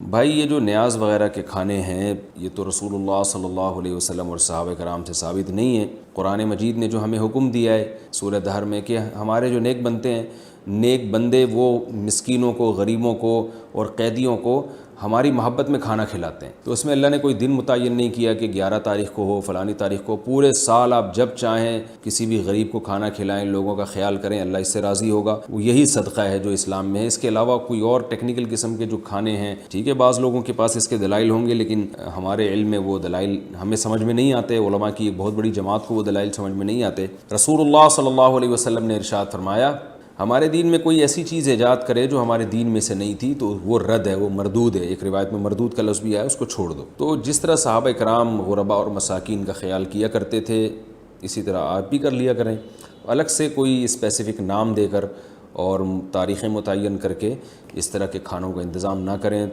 भाई ये जो न्याज़ वग़ैरह के खाने हैं ये तो रसूलुल्लाह सल्लल्लाहु अलैहि वसल्लम और सहाबा कराम से साबित नहीं है। कुरान मजीद ने जो हमें हुक्म दिया है सूरह दहर में कि हमारे जो नेक बनते हैं, नेक बंदे वो मिस्कीनों को, गरीबों को और कैदियों को हमारी मोहब्बत में खाना खिलाते हैं। तो उसमें अल्लाह ने कोई दिन मुतय्यन नहीं किया कि 11 तारीख़ को हो, फ़लानी तारीख़ को। पूरे साल आप जब चाहें किसी भी गरीब को खाना खिलाएं, लोगों का ख्याल करें, अल्लाह इससे राज़ी होगा। वो यही सदक़ा है जो इस्लाम में है। इसके अलावा कोई और टेक्निकल किस्म के जो खाने हैं, ठीक है, बाज़ लोगों के पास इसके दलाइल होंगे, लेकिन हमारे इल्म में वो दलाइल हमें समझ में नहीं आते। उलमा की एक बहुत बड़ी जमात को वो दलाइल समझ में नहीं आते। रसूलुल्लाह सल्लल्लाहु अलैहि वसल्लम ने इरशाद फरमाया, हमारे दीन में कोई ऐसी चीज़ ईजाद करे जो हमारे दीन में से नहीं थी तो वो रद्द है, वो मरदूद है। एक रिवायत में मरदूद का लफ्ज़ भी आया, उसको छोड़ दो। तो जिस तरह सहाबा कराम गुरबा और मसाकीन का ख्याल किया करते थे, इसी तरह आप भी कर लिया करें। अलग से कोई स्पेसिफ़िक नाम देकर और तारीख़ें मुतय्यन करके इस तरह के खानों का इंतज़ाम ना करें।